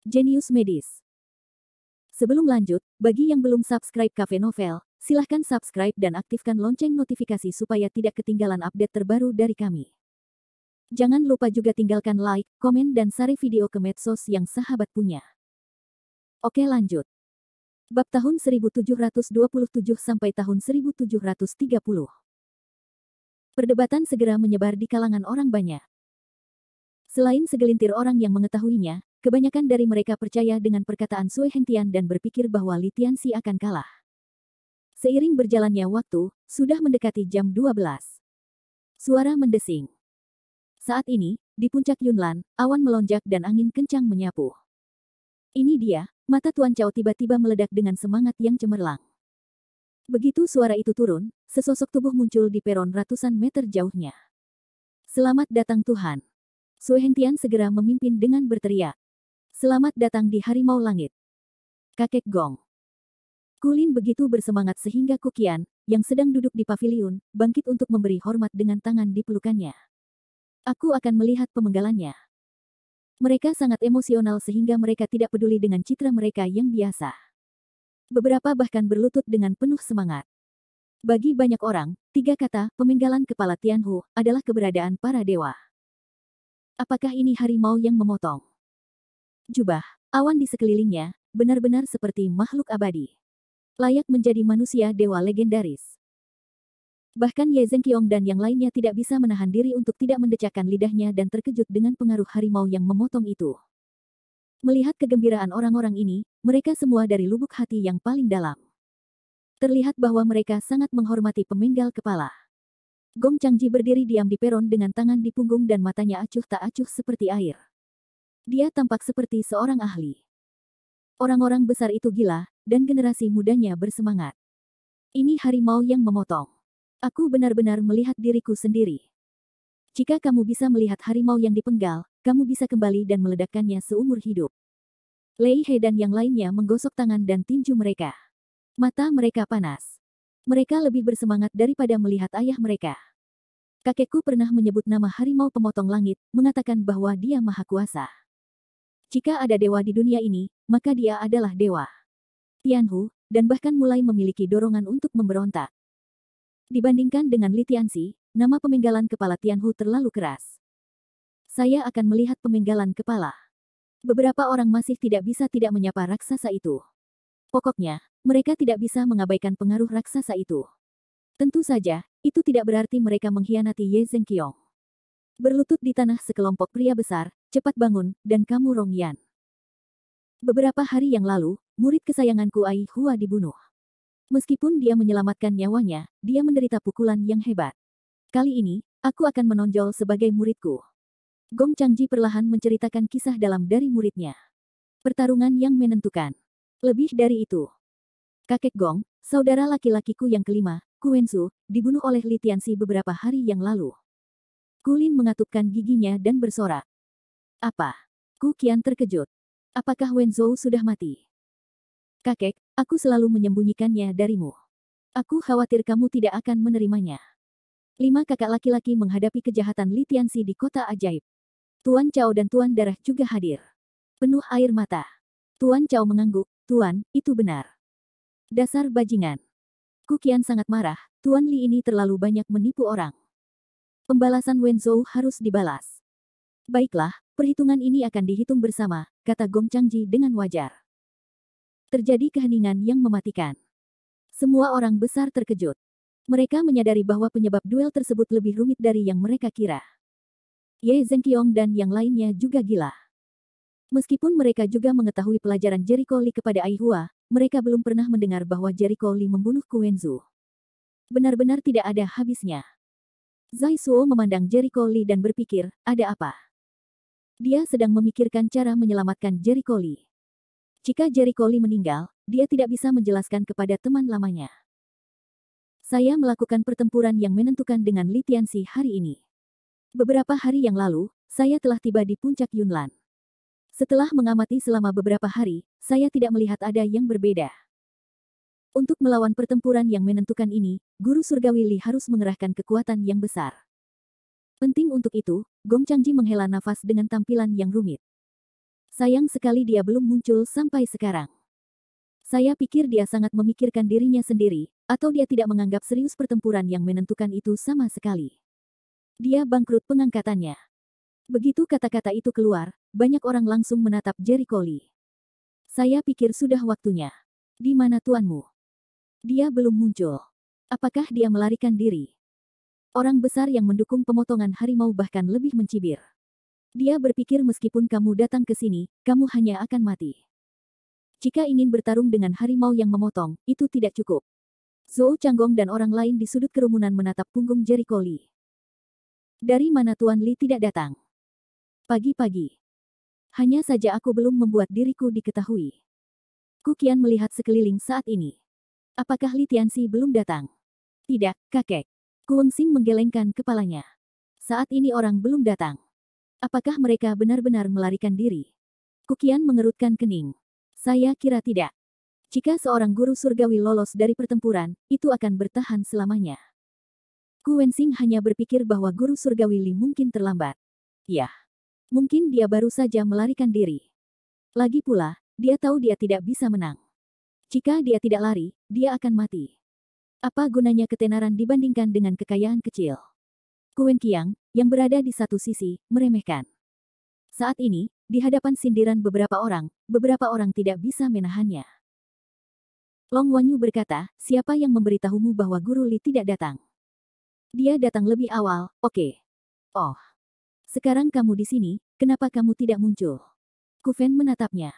Jenius Medis. Sebelum lanjut, bagi yang belum subscribe Cafe Novel, silahkan subscribe dan aktifkan lonceng notifikasi supaya tidak ketinggalan update terbaru dari kami. Jangan lupa juga tinggalkan like, komen dan share video ke medsos yang sahabat punya. Oke lanjut. Bab tahun 1727 sampai tahun 1730. Perdebatan segera menyebar di kalangan orang banyak. Selain segelintir orang yang mengetahuinya, kebanyakan dari mereka percaya dengan perkataan Sui Hengtian dan berpikir bahwa Li Tianxi akan kalah. Seiring berjalannya waktu, sudah mendekati jam 12. Suara mendesing. Saat ini, di puncak Yunlan, awan melonjak dan angin kencang menyapu. Ini dia, mata Tuan Chao tiba-tiba meledak dengan semangat yang cemerlang. Begitu suara itu turun, sesosok tubuh muncul di peron ratusan meter jauhnya. Selamat datang Tuhan. Sui Hengtian segera memimpin dengan berteriak. Selamat datang di Harimau Langit. Kakek Gong. Kulin begitu bersemangat sehingga Kukian, yang sedang duduk di paviliun, bangkit untuk memberi hormat dengan tangan di pelukannya. Aku akan melihat pemenggalannya. Mereka sangat emosional sehingga mereka tidak peduli dengan citra mereka yang biasa. Beberapa bahkan berlutut dengan penuh semangat. Bagi banyak orang, 3 kata pemenggalan kepala Tianhu adalah keberadaan para dewa. Apakah ini harimau yang memotong? Jubah, awan di sekelilingnya, benar-benar seperti makhluk abadi. Layak menjadi manusia dewa legendaris. Bahkan Ye Zhenqiong dan yang lainnya tidak bisa menahan diri untuk tidak mendecakkan lidahnya dan terkejut dengan pengaruh harimau yang memotong itu. Melihat kegembiraan orang-orang ini, mereka semua dari lubuk hati yang paling dalam. Terlihat bahwa mereka sangat menghormati pemenggal kepala. Gong Changji berdiri diam di peron dengan tangan di punggung dan matanya acuh tak acuh seperti air. Dia tampak seperti seorang ahli. Orang-orang besar itu gila, dan generasi mudanya bersemangat. Ini harimau yang memotong. Aku benar-benar melihat diriku sendiri. Jika kamu bisa melihat harimau yang dipenggal, kamu bisa kembali dan meledakkannya seumur hidup. Lei He dan yang lainnya menggosok tangan dan tinju mereka. Mata mereka panas. Mereka lebih bersemangat daripada melihat ayah mereka. Kakekku pernah menyebut nama harimau pemotong langit, mengatakan bahwa dia maha kuasa. Jika ada dewa di dunia ini, maka dia adalah dewa Tianhu, dan bahkan mulai memiliki dorongan untuk memberontak. Dibandingkan dengan Li Tianxi, nama pemenggalan kepala Tianhu terlalu keras. Saya akan melihat pemenggalan kepala. Beberapa orang masih tidak bisa tidak menyapa raksasa itu. Pokoknya, mereka tidak bisa mengabaikan pengaruh raksasa itu. Tentu saja, itu tidak berarti mereka mengkhianati Ye Zhenqiong. Berlutut di tanah sekelompok pria besar, cepat bangun, dan kamu Rongyan. Beberapa hari yang lalu, murid kesayanganku Ai Hua dibunuh. Meskipun dia menyelamatkan nyawanya, dia menderita pukulan yang hebat. Kali ini, aku akan menonjol sebagai muridku. Gong Changji perlahan menceritakan kisah dalam dari muridnya. Pertarungan yang menentukan. Lebih dari itu. Kakek Gong, saudara laki-lakiku yang kelima, Ku Wenzu, dibunuh oleh Li Tianxi beberapa hari yang lalu. Kulin mengatupkan giginya dan bersorak. Apa? Ku Qian terkejut. Apakah Wenzhou sudah mati? Kakek, aku selalu menyembunyikannya darimu. Aku khawatir kamu tidak akan menerimanya. 5 kakak laki-laki menghadapi kejahatan Li Tianxi di kota ajaib. Tuan Chao dan Tuan Darah juga hadir. Penuh air mata. Tuan Chao mengangguk, Tuan, itu benar. Dasar bajingan. Ku Qian sangat marah, Tuan Li ini terlalu banyak menipu orang. Pembalasan Wenzhou harus dibalas. Baiklah, perhitungan ini akan dihitung bersama, kata Gong Changji dengan wajar. Terjadi keheningan yang mematikan. Semua orang besar terkejut. Mereka menyadari bahwa penyebab duel tersebut lebih rumit dari yang mereka kira. Ye Zhenqiong dan yang lainnya juga gila. Meskipun mereka juga mengetahui pelajaran Jericho Li kepada Ai Hua, mereka belum pernah mendengar bahwa Jericho Li membunuh Ku Wenzu. Benar-benar tidak ada habisnya. Zai Suo memandang Jericho Li dan berpikir, ada apa? Dia sedang memikirkan cara menyelamatkan Jericho Li. Jika Jericho Li meninggal, dia tidak bisa menjelaskan kepada teman lamanya. Saya melakukan pertempuran yang menentukan dengan Li Tianxi hari ini. Beberapa hari yang lalu, saya telah tiba di puncak Yunlan. Setelah mengamati selama beberapa hari, saya tidak melihat ada yang berbeda. Untuk melawan pertempuran yang menentukan ini, Guru Surgawi Li harus mengerahkan kekuatan yang besar. Penting untuk itu, Gong Changji menghela nafas dengan tampilan yang rumit. Sayang sekali dia belum muncul sampai sekarang. Saya pikir dia sangat memikirkan dirinya sendiri, atau dia tidak menganggap serius pertempuran yang menentukan itu sama sekali. Dia bangkrut pengangkatannya. Begitu kata-kata itu keluar, banyak orang langsung menatap Jericho Lee. Saya pikir sudah waktunya. Di mana tuanmu? Dia belum muncul. Apakah dia melarikan diri? Orang besar yang mendukung pemotongan harimau bahkan lebih mencibir. Dia berpikir meskipun kamu datang ke sini, kamu hanya akan mati. Jika ingin bertarung dengan harimau yang memotong, itu tidak cukup. Zhou Changgong dan orang lain di sudut kerumunan menatap punggung Jericho Lee. Dari mana Tuan Lee tidak datang? Pagi-pagi. Hanya saja aku belum membuat diriku diketahui. Ku Qian melihat sekeliling saat ini. Apakah Li Tianxi belum datang? Tidak, kakek. Ku Wengsing menggelengkan kepalanya. Saat ini orang belum datang. Apakah mereka benar-benar melarikan diri? Ku Qian mengerutkan kening. Saya kira tidak. Jika seorang guru surgawi lolos dari pertempuran, itu akan bertahan selamanya. Ku Wengsing hanya berpikir bahwa guru surgawi Li mungkin terlambat. Ya. Mungkin dia baru saja melarikan diri. Lagi pula, dia tahu dia tidak bisa menang. Jika dia tidak lari, dia akan mati. Apa gunanya ketenaran dibandingkan dengan kekayaan kecil? Ku Wenqiang, yang berada di satu sisi, meremehkan. Saat ini, di hadapan sindiran beberapa orang tidak bisa menahannya. Long Wanyu berkata, siapa yang memberitahumu bahwa Guru Li tidak datang? Dia datang lebih awal, oke. Oh. Sekarang kamu di sini, kenapa kamu tidak muncul? Ku Fen menatapnya.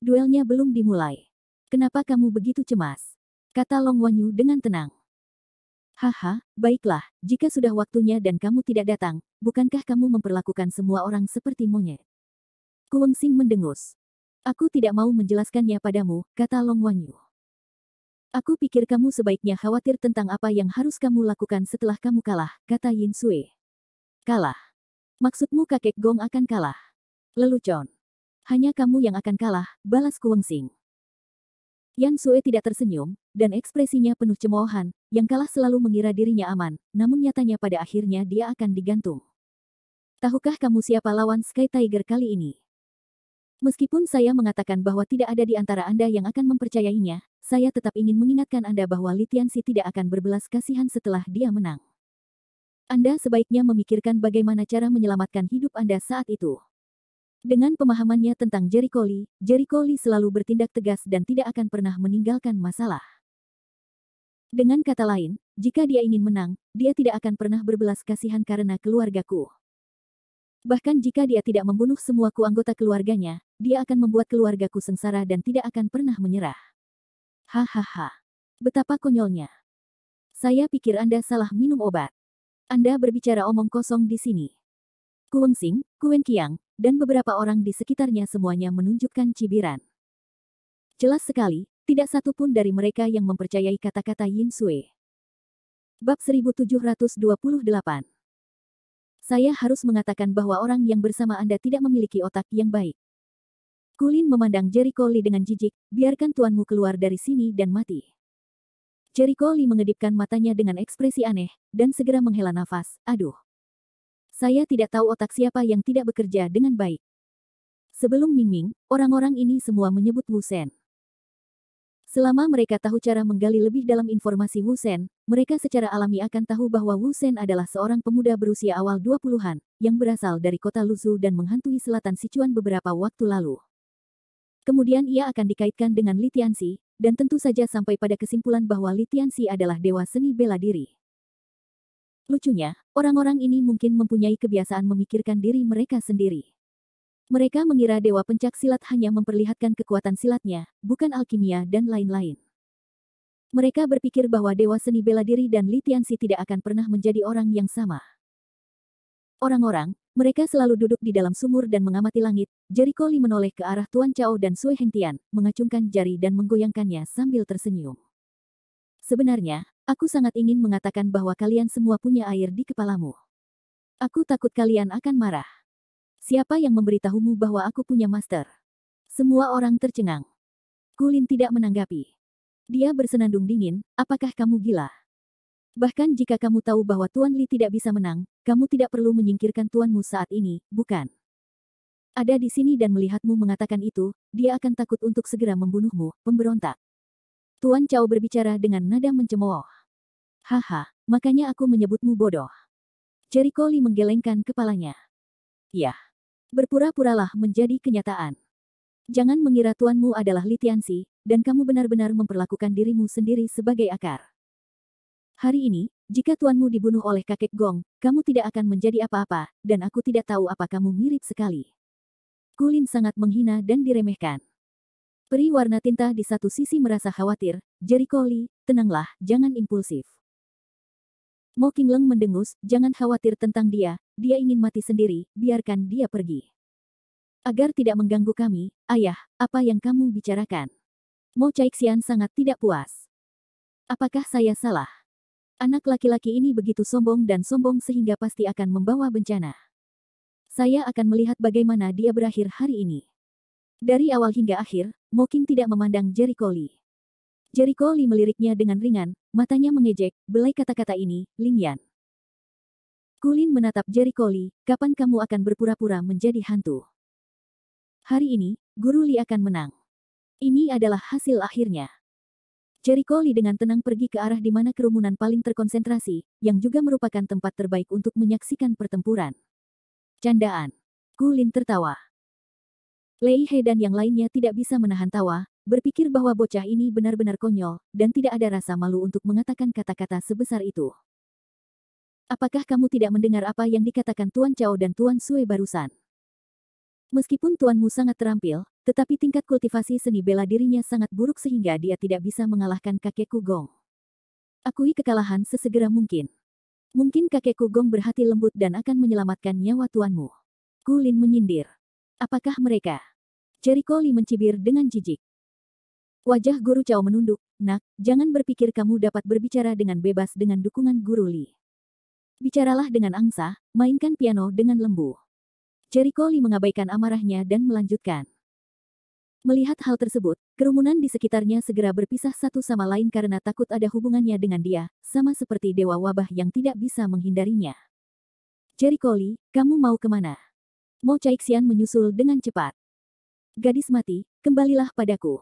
Duelnya belum dimulai. Kenapa kamu begitu cemas? Kata Long Wanyu dengan tenang. Haha, baiklah, jika sudah waktunya dan kamu tidak datang, bukankah kamu memperlakukan semua orang seperti monyet? Ku Wengsing mendengus. Aku tidak mau menjelaskannya padamu, kata Long Wanyu. Aku pikir kamu sebaiknya khawatir tentang apa yang harus kamu lakukan setelah kamu kalah, kata Yin Sui. Kalah? Maksudmu kakek Gong akan kalah? Lelucon. Hanya kamu yang akan kalah, balas Ku Wengsing. Yan Sui tidak tersenyum, dan ekspresinya penuh cemoohan, yang kalah selalu mengira dirinya aman, namun nyatanya pada akhirnya dia akan digantung. Tahukah kamu siapa lawan Sky Tiger kali ini? Meskipun saya mengatakan bahwa tidak ada di antara Anda yang akan mempercayainya, saya tetap ingin mengingatkan Anda bahwa Li Tianxi tidak akan berbelas kasihan setelah dia menang. Anda sebaiknya memikirkan bagaimana cara menyelamatkan hidup Anda saat itu. Dengan pemahamannya tentang Jericho Lee selalu bertindak tegas dan tidak akan pernah meninggalkan masalah. Dengan kata lain, jika dia ingin menang, dia tidak akan pernah berbelas kasihan karena keluargaku. Bahkan jika dia tidak membunuh semua anggota keluarganya, dia akan membuat keluargaku sengsara dan tidak akan pernah menyerah. Hahaha. Betapa konyolnya. Saya pikir Anda salah minum obat. Anda berbicara omong kosong di sini. Ku Wengsing, Ku Wenqiang, dan beberapa orang di sekitarnya semuanya menunjukkan cibiran. Jelas sekali, tidak satu pun dari mereka yang mempercayai kata-kata Yin Sui. Bab 1728. Saya harus mengatakan bahwa orang yang bersama Anda tidak memiliki otak yang baik. Kulin memandang Jericho Lee dengan jijik, biarkan tuanmu keluar dari sini dan mati. Jericho Lee mengedipkan matanya dengan ekspresi aneh, dan segera menghela nafas, aduh. Saya tidak tahu otak siapa yang tidak bekerja dengan baik. Sebelum Ming Ming, orang-orang ini semua menyebut Wu Shen. Selama mereka tahu cara menggali lebih dalam informasi Wu Shen, mereka secara alami akan tahu bahwa Wu Shen adalah seorang pemuda berusia awal 20-an, yang berasal dari kota Luzhu dan menghantui selatan Sichuan beberapa waktu lalu. Kemudian ia akan dikaitkan dengan Li Tianxi, dan tentu saja sampai pada kesimpulan bahwa Li Tianxi adalah dewa seni bela diri. Lucunya, orang-orang ini mungkin mempunyai kebiasaan memikirkan diri mereka sendiri. Mereka mengira dewa pencak silat hanya memperlihatkan kekuatan silatnya, bukan alkimia dan lain-lain. Mereka berpikir bahwa dewa seni bela diri dan Li Tianxi tidak akan pernah menjadi orang yang sama. Orang-orang, mereka selalu duduk di dalam sumur dan mengamati langit. Jericho Lee menoleh ke arah Tuan Chao dan Sui Hengtian, mengacungkan jari dan menggoyangkannya sambil tersenyum. Sebenarnya, aku sangat ingin mengatakan bahwa kalian semua punya air di kepalamu. Aku takut kalian akan marah. Siapa yang memberitahumu bahwa aku punya master? Semua orang tercengang. Kulin tidak menanggapi. Dia bersenandung dingin, apakah kamu gila? Bahkan jika kamu tahu bahwa Tuan Li tidak bisa menang, kamu tidak perlu menyingkirkan tuanmu saat ini, bukan? ada di sini dan melihatmu mengatakan itu, dia akan takut untuk segera membunuhmu, pemberontak. Tuan Chao berbicara dengan nada mencemooh. Haha, makanya aku menyebutmu bodoh. Jericho Lee menggelengkan kepalanya. Ya, berpura-puralah menjadi kenyataan. Jangan mengira tuanmu adalah Li Tianxi, dan kamu benar-benar memperlakukan dirimu sendiri sebagai akar. Hari ini, jika tuanmu dibunuh oleh kakek Gong, kamu tidak akan menjadi apa-apa, dan aku tidak tahu apa kamu mirip sekali. Kulin sangat menghina dan diremehkan. Peri warna tinta di satu sisi merasa khawatir, Jericho Lee, tenanglah, jangan impulsif. Mo Qingleng mendengus, jangan khawatir tentang dia ingin mati sendiri, biarkan dia pergi. Agar tidak mengganggu kami, ayah, apa yang kamu bicarakan? Mo Chaixian sangat tidak puas. Apakah saya salah? Anak laki-laki ini begitu sombong dan sombong sehingga pasti akan membawa bencana. Saya akan melihat bagaimana dia berakhir hari ini. Dari awal hingga akhir, Mo Qing tidak memandang Jericho Lee. Jericho Lee meliriknya dengan ringan, matanya mengejek, belai kata-kata ini, Ling Yan. Kulin menatap Jericho Lee, kapan kamu akan berpura-pura menjadi hantu? Hari ini, Guru Lee akan menang. Ini adalah hasil akhirnya. Jericho Lee dengan tenang pergi ke arah di mana kerumunan paling terkonsentrasi, yang juga merupakan tempat terbaik untuk menyaksikan pertempuran. Candaan. Kulin tertawa. Lei He dan yang lainnya tidak bisa menahan tawa, berpikir bahwa bocah ini benar-benar konyol, dan tidak ada rasa malu untuk mengatakan kata-kata sebesar itu. Apakah kamu tidak mendengar apa yang dikatakan Tuan Chao dan Tuan Sui barusan? Meskipun tuanmu sangat terampil, tetapi tingkat kultivasi seni bela dirinya sangat buruk sehingga dia tidak bisa mengalahkan kakekku Gong. Akui kekalahan sesegera mungkin. Mungkin kakekku Gong berhati lembut dan akan menyelamatkan nyawa tuanmu. Kulin menyindir. Apakah mereka? Jericho Lee mencibir dengan jijik. Wajah Guru Chao menunduk, nak, jangan berpikir kamu dapat berbicara dengan bebas dengan dukungan Guru Lee. Bicaralah dengan angsa, mainkan piano dengan lembu. Jericho Lee mengabaikan amarahnya dan melanjutkan. Melihat hal tersebut, kerumunan di sekitarnya segera berpisah satu sama lain karena takut ada hubungannya dengan dia, sama seperti dewa wabah yang tidak bisa menghindarinya. Jericho Lee, kamu mau kemana? Mo Chaixian menyusul dengan cepat. Gadis mati, kembalilah padaku.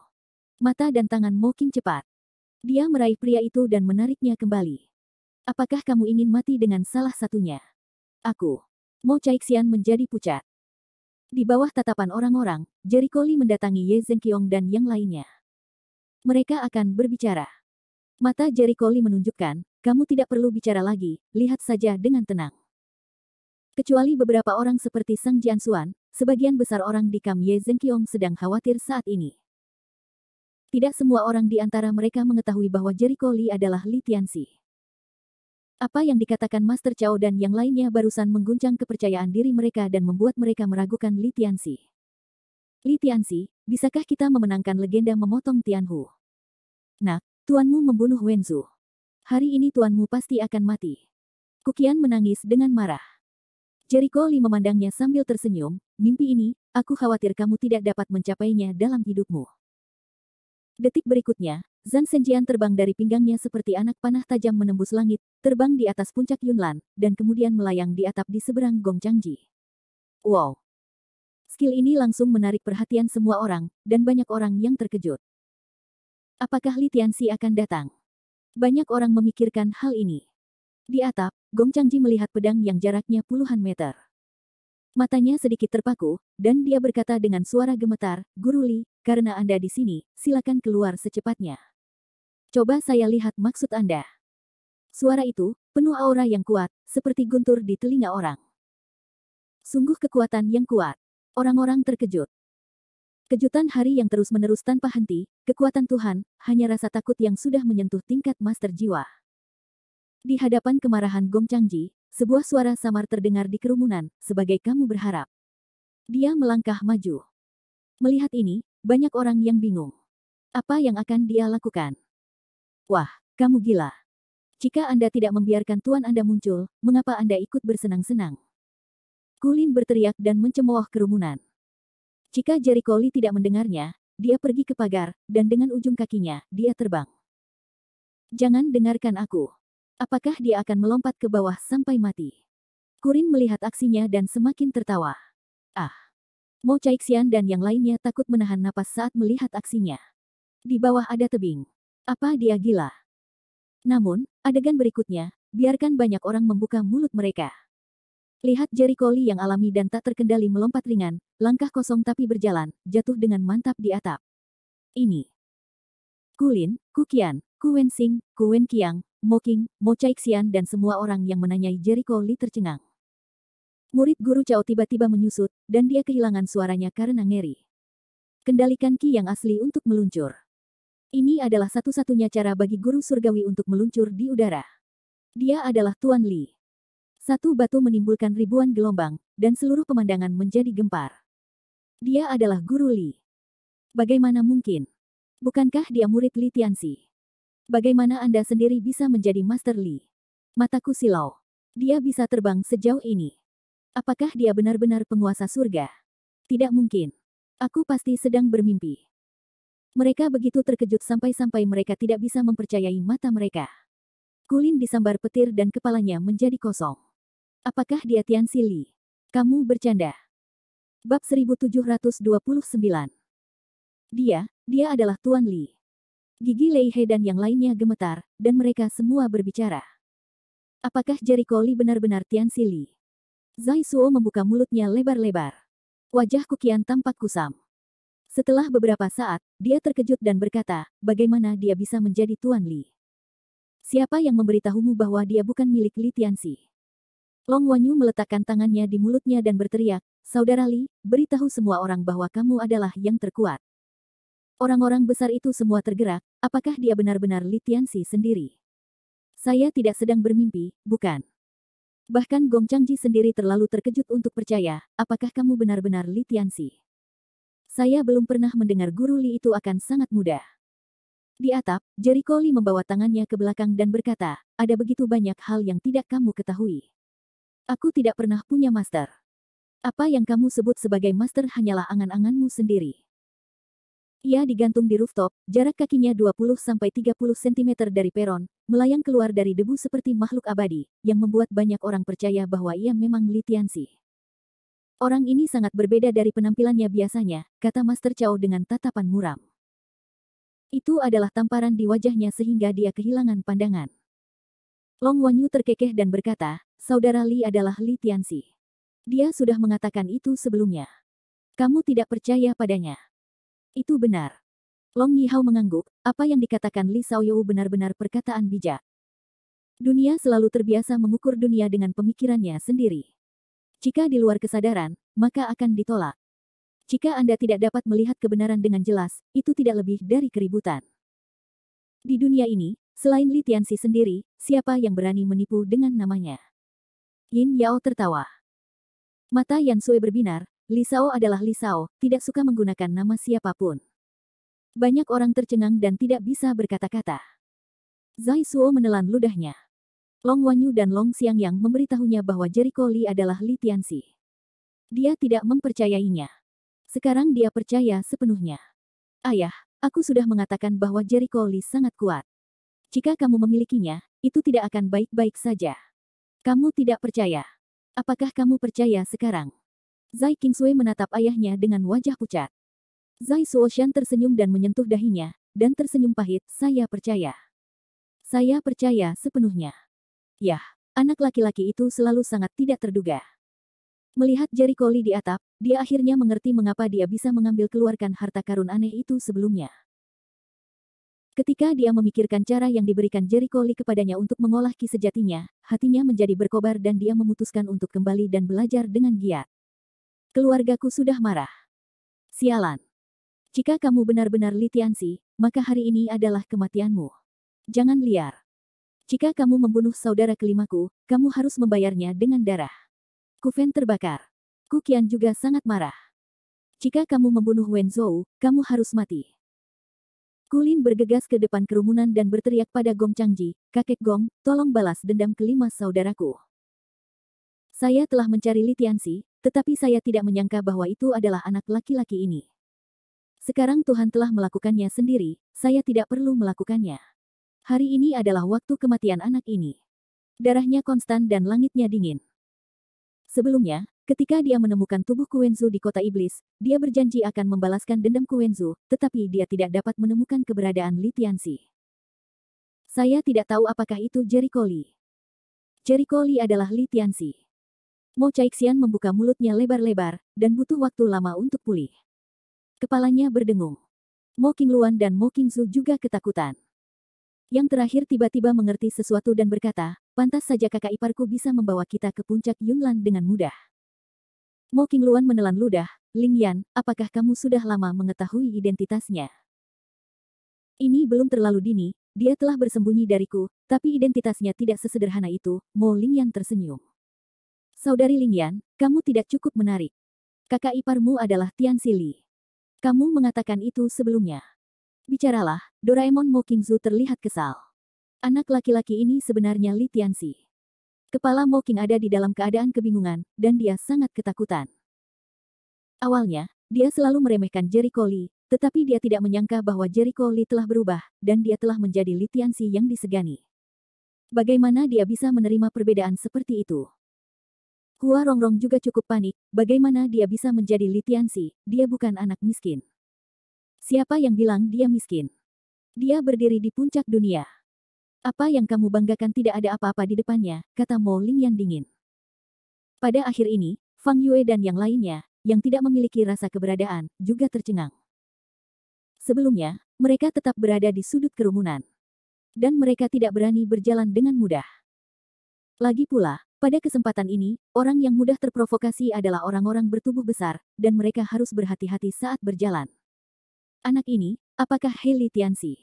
Mata dan tangan Mo Qing cepat. Dia meraih pria itu dan menariknya kembali. Apakah kamu ingin mati dengan salah satunya? Aku. Mo Chaixian menjadi pucat. Di bawah tatapan orang-orang, Jericho Lee mendatangi Ye Zhenqiong dan yang lainnya. Mereka akan berbicara. Mata Jericho Lee menunjukkan, kamu tidak perlu bicara lagi, lihat saja dengan tenang. Kecuali beberapa orang seperti Sang Jianxuan, sebagian besar orang di kamp Ye Zhenqiong sedang khawatir saat ini. Tidak semua orang di antara mereka mengetahui bahwa Jericho Lee adalah Li Tianxi. Apa yang dikatakan Master Chao dan yang lainnya barusan mengguncang kepercayaan diri mereka dan membuat mereka meragukan Li Tianxi. Li Tianxi, bisakah kita memenangkan legenda memotong Tianhu? Nak, tuanmu membunuh Wenzu. Hari ini tuanmu pasti akan mati. Kukian menangis dengan marah. Jericho Lee memandangnya sambil tersenyum, mimpi ini, aku khawatir kamu tidak dapat mencapainya dalam hidupmu. Detik berikutnya, Zhang Zhenjian terbang dari pinggangnya seperti anak panah tajam menembus langit, terbang di atas puncak Yunlan, dan kemudian melayang di atap di seberang Gongchangji. Wow! Skill ini langsung menarik perhatian semua orang, dan banyak orang yang terkejut. Apakah Li Tianxi akan datang? Banyak orang memikirkan hal ini. Di atap, Gongchangji melihat pedang yang jaraknya puluhan meter. Matanya sedikit terpaku, dan dia berkata dengan suara gemetar, Guru Li, karena Anda di sini, silakan keluar secepatnya. Coba saya lihat maksud Anda. Suara itu, penuh aura yang kuat, seperti guntur di telinga orang. Sungguh kekuatan yang kuat. Orang-orang terkejut. Kejutan hari yang terus-menerus tanpa henti, kekuatan Tuhan, hanya rasa takut yang sudah menyentuh tingkat master jiwa. Di hadapan kemarahan Gongchangji, sebuah suara samar terdengar di kerumunan, sebagai kamu berharap. Dia melangkah maju. Melihat ini, banyak orang yang bingung. Apa yang akan dia lakukan? Wah, kamu gila. Jika Anda tidak membiarkan tuan Anda muncul, mengapa Anda ikut bersenang-senang? Kulin berteriak dan mencemooh kerumunan. Jika Jericho Lee tidak mendengarnya, dia pergi ke pagar, dan dengan ujung kakinya, dia terbang. Jangan dengarkan aku. Apakah dia akan melompat ke bawah sampai mati? Kurin melihat aksinya dan semakin tertawa. Ah! Mo Chaixian dan yang lainnya takut menahan napas saat melihat aksinya. Di bawah ada tebing. Apa dia gila? Namun, adegan berikutnya, biarkan banyak orang membuka mulut mereka. Lihat Jericho Lee yang alami dan tak terkendali melompat ringan, langkah kosong tapi berjalan, jatuh dengan mantap di atap. Ini. Kulin, Kukian, Kuwensing, Kuwenkiang, Moking, Mo Chaixian dan semua orang yang menanyai Jericho Lee tercengang. Murid guru Cao tiba-tiba menyusut, dan dia kehilangan suaranya karena ngeri. Kendalikan ki yang asli untuk meluncur. Ini adalah satu-satunya cara bagi guru surgawi untuk meluncur di udara. Dia adalah Tuan Li. Satu batu menimbulkan ribuan gelombang, dan seluruh pemandangan menjadi gempar. Dia adalah guru Li. Bagaimana mungkin? Bukankah dia murid Li Tianxi? Bagaimana Anda sendiri bisa menjadi Master Li? Mataku silau. Dia bisa terbang sejauh ini. Apakah dia benar-benar penguasa surga? Tidak mungkin. Aku pasti sedang bermimpi. Mereka begitu terkejut sampai-sampai mereka tidak bisa mempercayai mata mereka. Kulin disambar petir dan kepalanya menjadi kosong. Apakah dia Tianxi Li? Kamu bercanda. Bab 1729. Dia adalah Tuan Li. Gigi Lei He dan yang lainnya gemetar, dan mereka semua berbicara. Apakah Jericho Lee benar-benar Tianxi Li? Zai Suo membuka mulutnya lebar-lebar. Wajah Kukian tampak kusam. Setelah beberapa saat, dia terkejut dan berkata, bagaimana dia bisa menjadi Tuan Li? Siapa yang memberitahumu bahwa dia bukan milik Li Tianxi? Long Wanyu meletakkan tangannya di mulutnya dan berteriak, Saudara Li, beritahu semua orang bahwa kamu adalah yang terkuat. Orang-orang besar itu semua tergerak, apakah dia benar-benar Li Tianxi sendiri? Saya tidak sedang bermimpi, bukan? Bahkan Gong Changji sendiri terlalu terkejut untuk percaya, apakah kamu benar-benar Li Tianxi? Saya belum pernah mendengar guru Li itu akan sangat mudah. Di atap, Jericho Lee membawa tangannya ke belakang dan berkata, ada begitu banyak hal yang tidak kamu ketahui. Aku tidak pernah punya master. Apa yang kamu sebut sebagai master hanyalah angan-anganmu sendiri. Ia digantung di rooftop, jarak kakinya 20-30 cm dari peron, melayang keluar dari debu seperti makhluk abadi, yang membuat banyak orang percaya bahwa ia memang Li Tianxi. Orang ini sangat berbeda dari penampilannya biasanya, kata Master Cao dengan tatapan muram. Itu adalah tamparan di wajahnya sehingga dia kehilangan pandangan. Long Wanyu terkekeh dan berkata, Saudara Li adalah Li Tianxi. Dia sudah mengatakan itu sebelumnya. Kamu tidak percaya padanya. Itu benar. Long Yihao mengangguk, apa yang dikatakan Li Xiaoyou benar-benar perkataan bijak. Dunia selalu terbiasa mengukur dunia dengan pemikirannya sendiri. Jika di luar kesadaran, maka akan ditolak. Jika Anda tidak dapat melihat kebenaran dengan jelas, itu tidak lebih dari keributan. Di dunia ini, selain Li Tianxi sendiri, siapa yang berani menipu dengan namanya? Yin Yao tertawa. Mata Yan Sui berbinar, Li Xiao adalah Li Xiao, tidak suka menggunakan nama siapapun. Banyak orang tercengang dan tidak bisa berkata-kata. Zai Suo menelan ludahnya. Long Wanyu dan Long Xiangyang memberitahunya bahwa Jericho Lee adalah Li Tianxi. Dia tidak mempercayainya. Sekarang dia percaya sepenuhnya. Ayah, aku sudah mengatakan bahwa Jericho Lee sangat kuat. Jika kamu memilikinya, itu tidak akan baik-baik saja. Kamu tidak percaya. Apakah kamu percaya sekarang? Zai Qingsui menatap ayahnya dengan wajah pucat. Zai Suoshan tersenyum dan menyentuh dahinya, dan tersenyum pahit, saya percaya. Saya percaya sepenuhnya. Yah, anak laki-laki itu selalu sangat tidak terduga. Melihat Jericho Lee di atap, dia akhirnya mengerti mengapa dia bisa mengambil keluarkan harta karun aneh itu sebelumnya. Ketika dia memikirkan cara yang diberikan Jericho Lee kepadanya untuk mengolah ki sejatinya, hatinya menjadi berkobar dan dia memutuskan untuk kembali dan belajar dengan giat. Keluargaku sudah marah. Sialan. Jika kamu benar-benar Li Tianxi, maka hari ini adalah kematianmu. Jangan liar. Jika kamu membunuh saudara kelimaku, kamu harus membayarnya dengan darah. Kufen terbakar. Kukian juga sangat marah. Jika kamu membunuh Wen Zhou, kamu harus mati. Kulin bergegas ke depan kerumunan dan berteriak pada Gong Changji, kakek Gong, tolong balas dendam kelima saudaraku. Saya telah mencari Li Tianxi, tetapi saya tidak menyangka bahwa itu adalah anak laki-laki ini. Sekarang Tuhan telah melakukannya sendiri, saya tidak perlu melakukannya. Hari ini adalah waktu kematian anak ini. Darahnya konstan dan langitnya dingin. Sebelumnya, ketika dia menemukan tubuh Kuenzu di kota iblis, dia berjanji akan membalaskan dendam Kuenzu, tetapi dia tidak dapat menemukan keberadaan Li Tianxi. Saya tidak tahu apakah itu Jericho Li. Jericho Li adalah Li Tianxi. Mo Chaixian membuka mulutnya lebar-lebar, dan butuh waktu lama untuk pulih. Kepalanya berdengung. Mo Qingluan dan Mo Qingzu juga ketakutan. Yang terakhir tiba-tiba mengerti sesuatu dan berkata, pantas saja kakak iparku bisa membawa kita ke puncak Yunlan dengan mudah. Mo Qingluan menelan ludah, Ling Yan, apakah kamu sudah lama mengetahui identitasnya? Ini belum terlalu dini, dia telah bersembunyi dariku, tapi identitasnya tidak sesederhana itu. Mo Lingyan tersenyum. Saudari Lingyan, kamu tidak cukup menarik. Kakak iparmu adalah Tianxi Li. Kamu mengatakan itu sebelumnya. Bicaralah, Doraemon. Mo Qingzu terlihat kesal. Anak laki-laki ini sebenarnya Li Tianxi. Kepala Mo Qing ada di dalam keadaan kebingungan, dan dia sangat ketakutan. Awalnya, dia selalu meremehkan Jericho Li, tetapi dia tidak menyangka bahwa Jericho Li telah berubah, dan dia telah menjadi Li Tianxi yang disegani. Bagaimana dia bisa menerima perbedaan seperti itu? Hua Rongrong juga cukup panik, bagaimana dia bisa menjadi Li Tianxi, dia bukan anak miskin. Siapa yang bilang dia miskin? Dia berdiri di puncak dunia. Apa yang kamu banggakan tidak ada apa-apa di depannya, kata Mo Lingyan dingin. Pada akhir ini, Fang Yue dan yang lainnya, yang tidak memiliki rasa keberadaan, juga tercengang. Sebelumnya, mereka tetap berada di sudut kerumunan. Dan mereka tidak berani berjalan dengan mudah. Lagi pula, pada kesempatan ini, orang yang mudah terprovokasi adalah orang-orang bertubuh besar, dan mereka harus berhati-hati saat berjalan. Anak ini, apakah He Li Tianxi?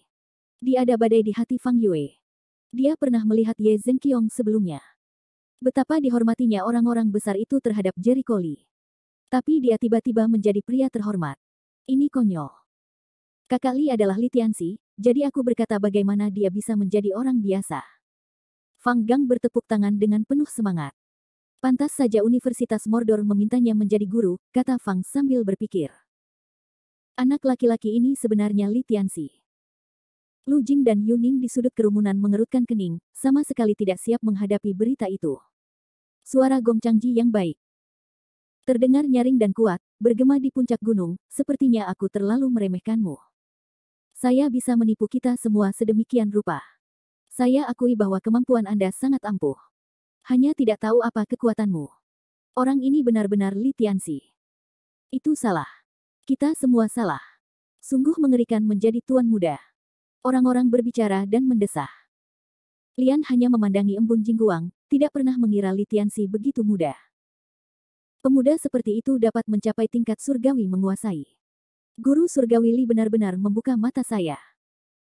Dia ada badai di hati Fang Yue. Dia pernah melihat Ye Zhenqiong sebelumnya. Betapa dihormatinya orang-orang besar itu terhadap Jericho Li. Tapi dia tiba-tiba menjadi pria terhormat. Ini konyol. Kakak Li adalah Li Tianxi, jadi aku berkata bagaimana dia bisa menjadi orang biasa. Fang Gang bertepuk tangan dengan penuh semangat. Pantas saja Universitas Mordor memintanya menjadi guru, kata Fang sambil berpikir. Anak laki-laki ini sebenarnya Li Tianxi. Lu Jing dan Yuning di sudut kerumunan mengerutkan kening, sama sekali tidak siap menghadapi berita itu. Suara Gong Changji yang baik terdengar nyaring dan kuat, bergema di puncak gunung, sepertinya aku terlalu meremehkanmu. Saya bisa menipu kita semua sedemikian rupa. Saya akui bahwa kemampuan Anda sangat ampuh. Hanya tidak tahu apa kekuatanmu. Orang ini benar-benar Li Tianxi. Itu salah. Kita semua salah. Sungguh mengerikan menjadi tuan muda. Orang-orang berbicara dan mendesah. Lian hanya memandangi embun Jingguang, tidak pernah mengira Li Tianxi begitu mudah. Pemuda seperti itu dapat mencapai tingkat surgawi menguasai. Guru surgawi Li benar-benar membuka mata saya.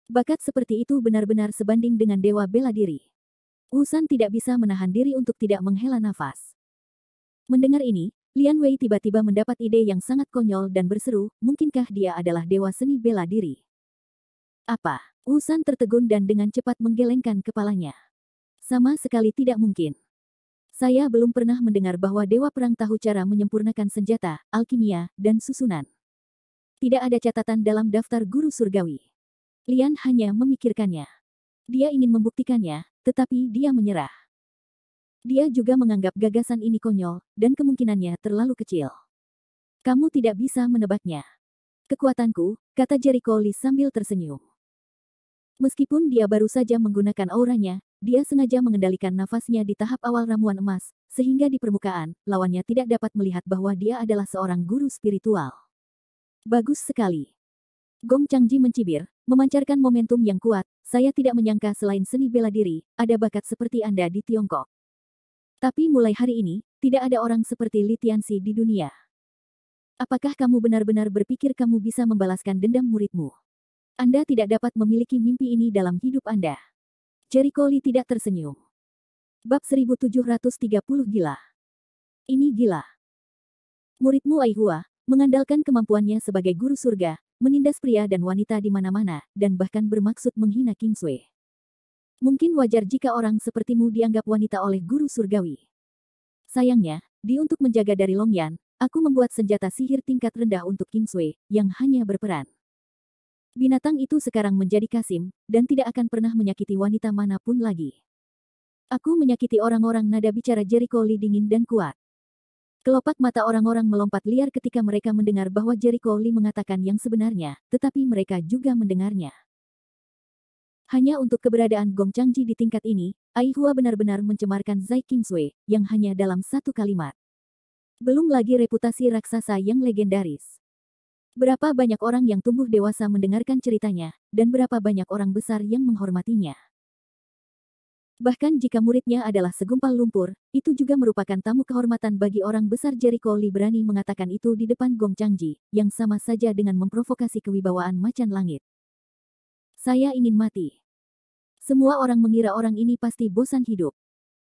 Bakat seperti itu benar-benar sebanding dengan dewa bela diri. Wusan tidak bisa menahan diri untuk tidak menghela nafas. Mendengar ini, Lian Wei tiba-tiba mendapat ide yang sangat konyol dan berseru, mungkinkah dia adalah dewa seni bela diri? Apa? Wusan tertegun dan dengan cepat menggelengkan kepalanya. Sama sekali tidak mungkin. Saya belum pernah mendengar bahwa dewa perang tahu cara menyempurnakan senjata, alkimia, dan susunan. Tidak ada catatan dalam daftar guru surgawi. Lian hanya memikirkannya. Dia ingin membuktikannya, tetapi dia menyerah. Dia juga menganggap gagasan ini konyol, dan kemungkinannya terlalu kecil. Kamu tidak bisa menebaknya. Kekuatanku, kata Jericho Li sambil tersenyum. Meskipun dia baru saja menggunakan auranya, dia sengaja mengendalikan nafasnya di tahap awal ramuan emas, sehingga di permukaan, lawannya tidak dapat melihat bahwa dia adalah seorang guru spiritual. Bagus sekali. Gong Changji mencibir, memancarkan momentum yang kuat, saya tidak menyangka selain seni bela diri, ada bakat seperti Anda di Tiongkok. Tapi mulai hari ini, tidak ada orang seperti Li Tianxi di dunia. Apakah kamu benar-benar berpikir kamu bisa membalaskan dendam muridmu? Anda tidak dapat memiliki mimpi ini dalam hidup Anda. Jericho Li tidak tersenyum. Bab 1730 gila. Ini gila. Muridmu Aihua, mengandalkan kemampuannya sebagai guru surga, menindas pria dan wanita di mana-mana, dan bahkan bermaksud menghina King Sui. Mungkin wajar jika orang sepertimu dianggap wanita oleh guru surgawi. Sayangnya, untuk menjaga dari Long Yan, aku membuat senjata sihir tingkat rendah untuk King Sui, yang hanya berperan. Binatang itu sekarang menjadi Kasim, dan tidak akan pernah menyakiti wanita manapun lagi. Aku menyakiti orang-orang. Nada bicara Jericho Li dingin dan kuat. Kelopak mata orang-orang melompat liar ketika mereka mendengar bahwa Jericho Lee mengatakan yang sebenarnya, tetapi mereka juga mendengarnya. Hanya untuk keberadaan Gong Changji di tingkat ini, Ai Hua benar-benar mencemarkan Zai Kingsui, yang hanya dalam satu kalimat. Belum lagi reputasi raksasa yang legendaris. Berapa banyak orang yang tumbuh dewasa mendengarkan ceritanya, dan berapa banyak orang besar yang menghormatinya. Bahkan jika muridnya adalah segumpal lumpur, itu juga merupakan tamu kehormatan bagi orang besar. Jericho Lee berani mengatakan itu di depan Gong Changji, yang sama saja dengan memprovokasi kewibawaan macan langit. Saya ingin mati. Semua orang mengira orang ini pasti bosan hidup.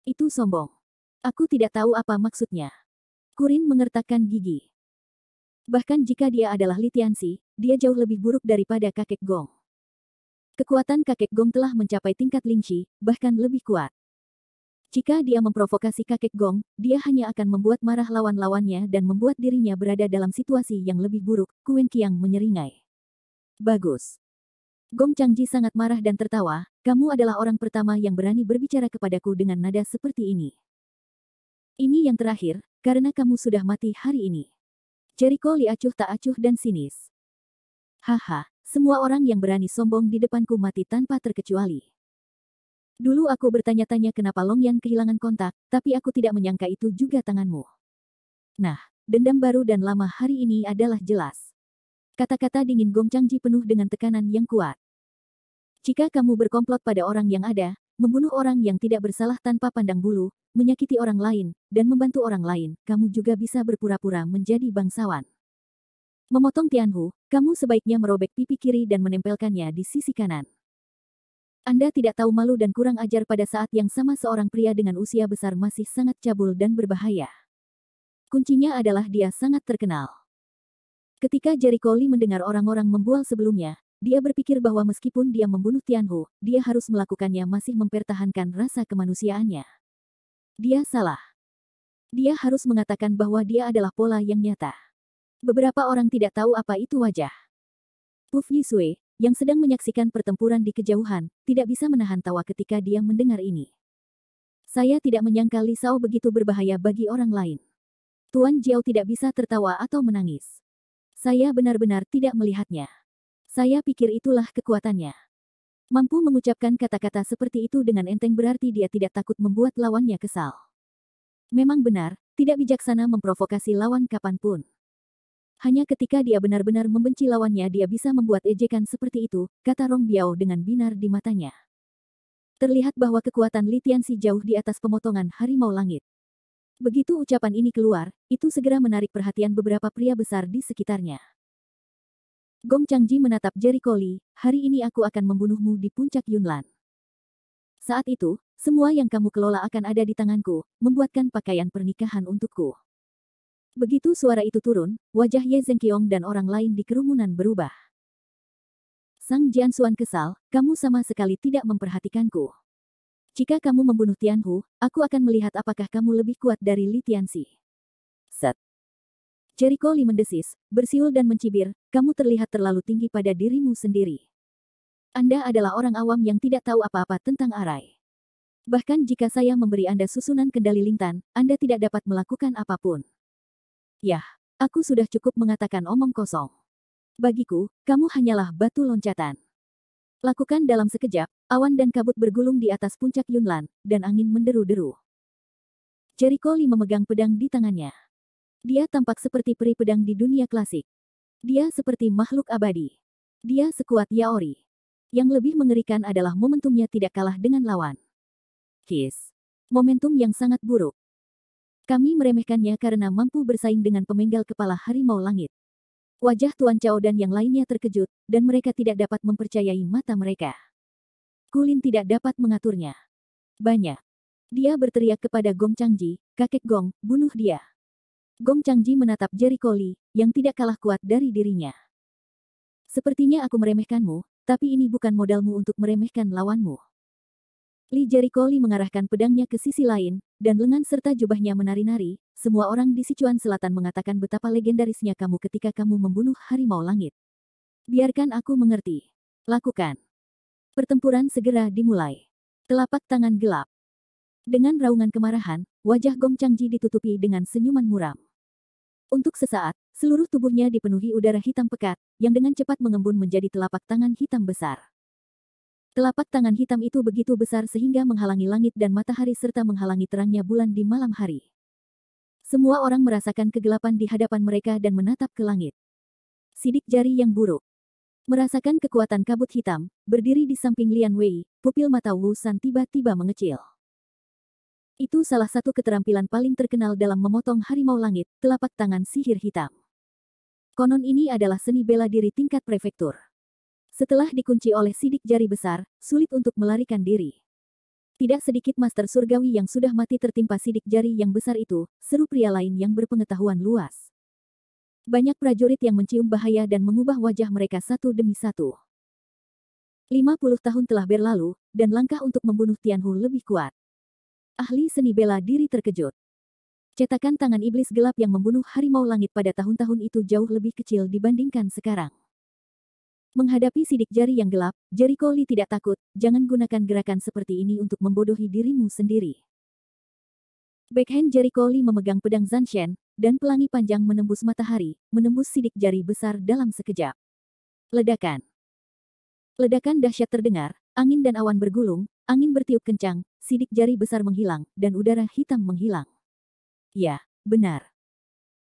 Itu sombong. Aku tidak tahu apa maksudnya. Kurin mengertakkan gigi. Bahkan jika dia adalah Li Tianxi, dia jauh lebih buruk daripada kakek Gong. Kekuatan kakek Gong telah mencapai tingkat Lingxi, bahkan lebih kuat. Jika dia memprovokasi kakek Gong, dia hanya akan membuat marah lawan-lawannya dan membuat dirinya berada dalam situasi yang lebih buruk. Quen Qiang menyeringai. Bagus. Gong Changji sangat marah dan tertawa, kamu adalah orang pertama yang berani berbicara kepadaku dengan nada seperti ini. Ini yang terakhir, karena kamu sudah mati hari ini. Jericho Lee acuh tak acuh dan sinis. Haha. Semua orang yang berani sombong di depanku mati tanpa terkecuali. Dulu aku bertanya-tanya kenapa Long Yan kehilangan kontak, tapi aku tidak menyangka itu juga tanganmu. Nah, dendam baru dan lama hari ini adalah jelas. Kata-kata dingin Gong Changji penuh dengan tekanan yang kuat. Jika kamu berkomplot pada orang yang ada, membunuh orang yang tidak bersalah tanpa pandang bulu, menyakiti orang lain, dan membantu orang lain, kamu juga bisa berpura-pura menjadi bangsawan. Memotong Tianhu, kamu sebaiknya merobek pipi kiri dan menempelkannya di sisi kanan. Anda tidak tahu malu dan kurang ajar pada saat yang sama seorang pria dengan usia besar masih sangat cabul dan berbahaya. Kuncinya adalah dia sangat terkenal. Ketika Jericho Lee mendengar orang-orang membual sebelumnya, dia berpikir bahwa meskipun dia membunuh Tianhu, dia harus melakukannya masih mempertahankan rasa kemanusiaannya. Dia salah. Dia harus mengatakan bahwa dia adalah pola yang nyata. Beberapa orang tidak tahu apa itu wajah. Puf Yisui, yang sedang menyaksikan pertempuran di kejauhan, tidak bisa menahan tawa ketika dia mendengar ini. Saya tidak menyangka Li Shao begitu berbahaya bagi orang lain. Tuan Jiao tidak bisa tertawa atau menangis. Saya benar-benar tidak melihatnya. Saya pikir itulah kekuatannya. Mampu mengucapkan kata-kata seperti itu dengan enteng berarti dia tidak takut membuat lawannya kesal. Memang benar, tidak bijaksana memprovokasi lawan kapanpun. Hanya ketika dia benar-benar membenci lawannya dia bisa membuat ejekan seperti itu, kata Rong Biao dengan binar di matanya. Terlihat bahwa kekuatan Li Tianxi jauh di atas pemotongan harimau langit. Begitu ucapan ini keluar, itu segera menarik perhatian beberapa pria besar di sekitarnya. Gong Changji menatap Jericho Lee, hari ini aku akan membunuhmu di puncak Yunlan. Saat itu, semua yang kamu kelola akan ada di tanganku, membuatkan pakaian pernikahan untukku. Begitu suara itu turun, wajah Ye Zhenqiong dan orang lain di kerumunan berubah. Sang Jianxuan kesal, kamu sama sekali tidak memperhatikanku. Jika kamu membunuh Tianhu, aku akan melihat apakah kamu lebih kuat dari Li Tianxi. Set. Jericho Lee mendesis, bersiul dan mencibir, kamu terlihat terlalu tinggi pada dirimu sendiri. Anda adalah orang awam yang tidak tahu apa-apa tentang arai. Bahkan jika saya memberi Anda susunan kendali Lingtan, Anda tidak dapat melakukan apapun. Yah, aku sudah cukup mengatakan omong kosong. Bagiku, kamu hanyalah batu loncatan. Lakukan dalam sekejap, awan dan kabut bergulung di atas puncak Yunlan, dan angin menderu-deru. Jericho Lee memegang pedang di tangannya. Dia tampak seperti peri pedang di dunia klasik. Dia seperti makhluk abadi. Dia sekuat Yaori. Yang lebih mengerikan adalah momentumnya tidak kalah dengan lawan. Kiss. Momentum yang sangat buruk. Kami meremehkannya karena mampu bersaing dengan pemenggal kepala harimau langit. Wajah Tuan Chao dan yang lainnya terkejut, dan mereka tidak dapat mempercayai mata mereka. Kulin tidak dapat mengaturnya. Banyak. Dia berteriak kepada Gong Changji, kakek Gong, bunuh dia. Gong Changji menatap Jericho Lee, yang tidak kalah kuat dari dirinya. Sepertinya aku meremehkanmu, tapi ini bukan modalmu untuk meremehkan lawanmu. Li Jericho Lee mengarahkan pedangnya ke sisi lain, dan lengan serta jubahnya menari-nari. Semua orang di Sichuan Selatan mengatakan betapa legendarisnya kamu ketika kamu membunuh harimau langit. Biarkan aku mengerti. Lakukan. Pertempuran segera dimulai. Telapak tangan gelap. Dengan raungan kemarahan, wajah Gong Changji ditutupi dengan senyuman muram. Untuk sesaat, seluruh tubuhnya dipenuhi udara hitam pekat, yang dengan cepat mengembun menjadi telapak tangan hitam besar. Telapak tangan hitam itu begitu besar sehingga menghalangi langit dan matahari serta menghalangi terangnya bulan di malam hari. Semua orang merasakan kegelapan di hadapan mereka dan menatap ke langit. Sidik jari yang buruk. Merasakan kekuatan kabut hitam, berdiri di samping Lian Wei, pupil mata Wu San tiba-tiba mengecil. Itu salah satu keterampilan paling terkenal dalam memotong harimau langit, telapak tangan sihir hitam. Konon ini adalah seni bela diri tingkat prefektur. Setelah dikunci oleh sidik jari besar, sulit untuk melarikan diri. Tidak sedikit master surgawi yang sudah mati tertimpa sidik jari yang besar itu, seru pria lain yang berpengetahuan luas. Banyak prajurit yang mencium bahaya dan mengubah wajah mereka satu demi satu. 50 tahun telah berlalu, dan langkah untuk membunuh Tianhu lebih kuat. Ahli seni bela diri terkejut. Cetakan tangan iblis gelap yang membunuh harimau langit pada tahun-tahun itu jauh lebih kecil dibandingkan sekarang. Menghadapi sidik jari yang gelap, Jericho Lee tidak takut, jangan gunakan gerakan seperti ini untuk membodohi dirimu sendiri. Backhand Jericho Lee memegang pedang Zanshen, dan pelangi panjang menembus matahari, menembus sidik jari besar dalam sekejap. Ledakan. Ledakan dahsyat terdengar, angin dan awan bergulung, angin bertiup kencang, sidik jari besar menghilang, dan udara hitam menghilang. Ya, benar.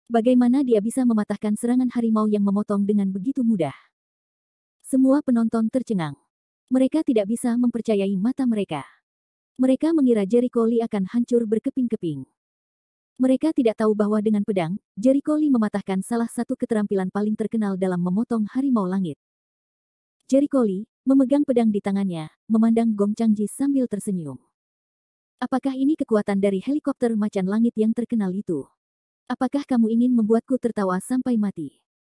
Bagaimana dia bisa mematahkan serangan harimau yang memotong dengan begitu mudah? Semua penonton tercengang. Mereka tidak bisa mempercayai mata mereka. Mereka mengira Jericho Lee akan hancur berkeping-keping. Mereka tidak tahu bahwa dengan pedang, Jericho Lee mematahkan salah satu keterampilan paling terkenal dalam memotong harimau langit. Jericho Lee memegang pedang di tangannya, memandang Gong Changji sambil tersenyum. Apakah ini kekuatan dari helikopter macan langit yang terkenal itu? Apakah kamu ingin membuatku tertawa sampai mati?